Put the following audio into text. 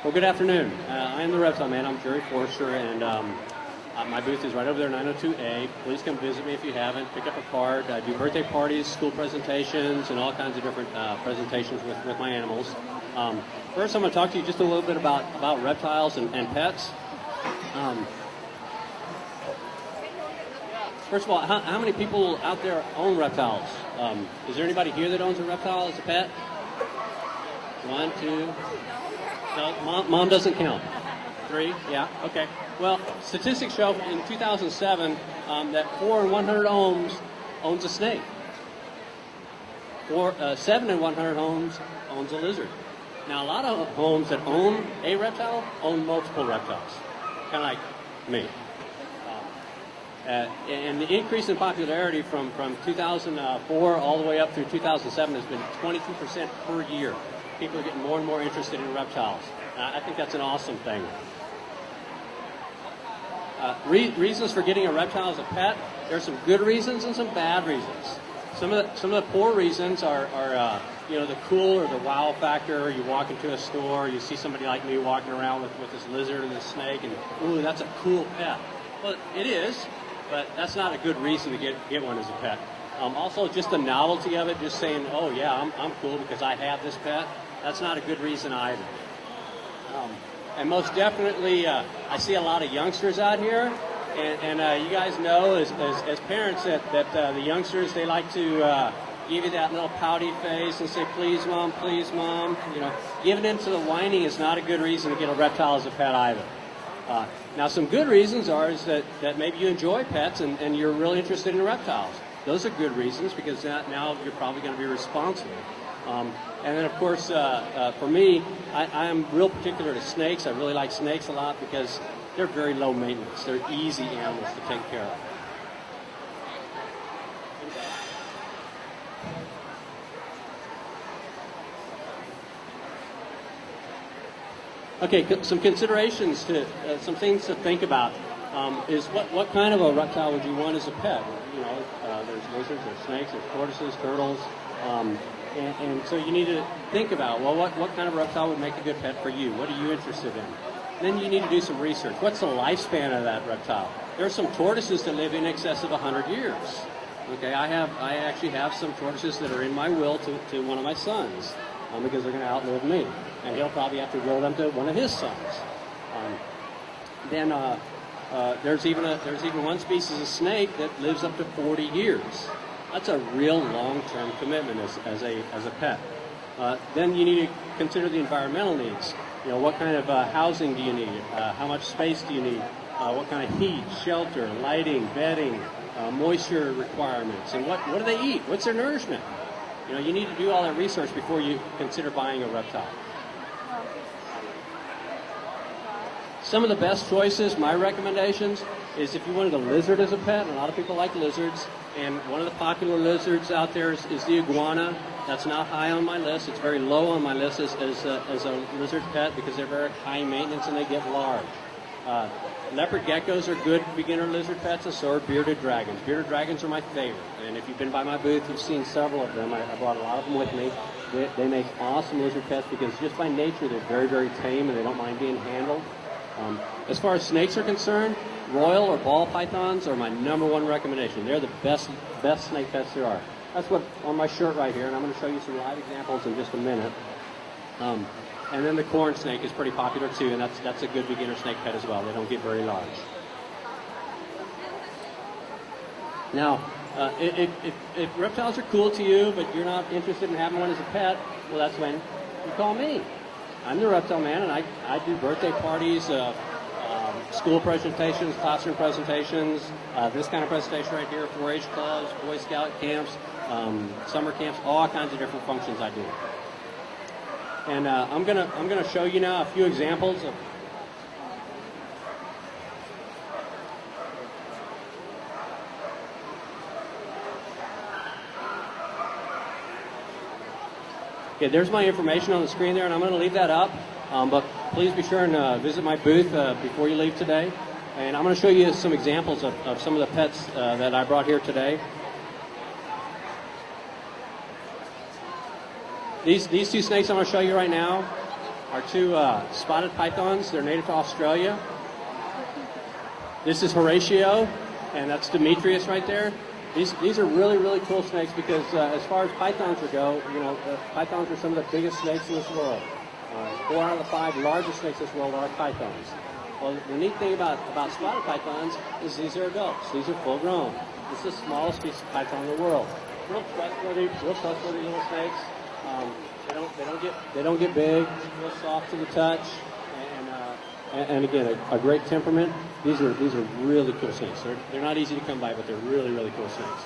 Well, good afternoon. I am the Reptile Man. I'm Jerry Forster, and my booth is right over there, 902A. Please come visit me if you haven't. Pick up a card. I do birthday parties, school presentations, and all kinds of different presentations with my animals. First, I'm going to talk to you just a little bit about reptiles and pets. First of all, how many people out there own reptiles? Is there anybody here that owns a reptile as a pet? One, two. No, mom doesn't count. Three, yeah, okay. Well, statistics show in 2007 that 4 in 100 homes owns a snake. 7 in 100 homes owns a lizard. Now, a lot of homes that own a reptile own multiple reptiles, kind of like me. And the increase in popularity from 2004 all the way up through 2007 has been 22% per year. People are getting more and more interested in reptiles. I think that's an awesome thing. Reasons for getting a reptile as a pet, there are some good reasons and some bad reasons. Some of the poor reasons are the cool or the wow factor. You walk into a store, you see somebody like me walking around with this lizard and this snake, and ooh, that's a cool pet. Well, it is, but that's not a good reason to get one as a pet. Also, just the novelty of it, just saying, oh yeah, I'm cool because I have this pet. That's not a good reason either. And most definitely, I see a lot of youngsters out here, and you guys know as parents that the youngsters, they like to give you that little pouty face and say, please mom, giving in to the whining is not a good reason to get a reptile as a pet either. Now, some good reasons is that maybe you enjoy pets and you're really interested in reptiles. Those are good reasons because now you're probably going to be responsible. And then, of course, for me, I am real particular to snakes. I really like snakes a lot because they're very low maintenance. They're easy animals to take care of. Okay, some considerations some things to think about is what kind of a reptile would you want as a pet? You know, there's lizards, there's snakes, there's tortoises, turtles. And so you need to think about, well, what kind of reptile would make a good pet for you? What are you interested in? Then you need to do some research. What's the lifespan of that reptile? There are some tortoises that live in excess of 100 years. Okay, I actually have some tortoises that are in my will to one of my sons because they're going to outlive me. And he'll probably have to will them to one of his sons. There's even one species of snake that lives up to 40 years. That's a real long-term commitment as a pet. Then you need to consider the environmental needs. You know, what kind of housing do you need? How much space do you need? What kind of heat, shelter, lighting, bedding, moisture requirements, and what do they eat? What's their nourishment? You know, you need to do all that research before you consider buying a reptile. Some of the best choices, my recommendations, is if you wanted a lizard as a pet. A lot of people like lizards, and one of the popular lizards out there is the iguana. That's not high on my list. It's very low on my list as a lizard pet because they're very high maintenance and they get large. Leopard geckos are good beginner lizard pets, and so are bearded dragons. Bearded dragons are my favorite, and if you've been by my booth, you've seen several of them. I brought a lot of them with me. They make awesome lizard pets because just by nature they're very, very tame and they don't mind being handled. As far as snakes are concerned, royal or ball pythons are my #1 recommendation. They're the best snake pets there are. That's what on my shirt right here, and I'm going to show you some live examples in just a minute. And then the corn snake is pretty popular too, and that's a good beginner snake pet as well. They don't get very large. Now, if reptiles are cool to you, but you're not interested in having one as a pet, well, that's when you call me. I'm the Reptile Man, and I do birthday parties, school presentations, classroom presentations, this kind of presentation right here, 4-H clubs, Boy Scout camps, summer camps, all kinds of different functions I do. And I'm gonna show you now a few examples of. Okay, there's my information on the screen there, and I'm going to leave that up. But please be sure and visit my booth before you leave today. And I'm going to show you some examples of some of the pets that I brought here today. These two snakes I'm going to show you right now, Our two spotted pythons, they're native to Australia. This is Horatio, and that's Demetrius right there. These are really, really cool snakes because as far as pythons go, pythons are some of the biggest snakes in this world. 4 out of the 5 largest snakes in this world are pythons. Well, the neat thing about spotted pythons is these are adults. These are full grown. This is the smallest species of python in the world. Real trustworthy little snakes. They don't get big. Real soft to the touch, and again a great temperament. These are really cool snakes. They're not easy to come by, but they're really, really cool snakes.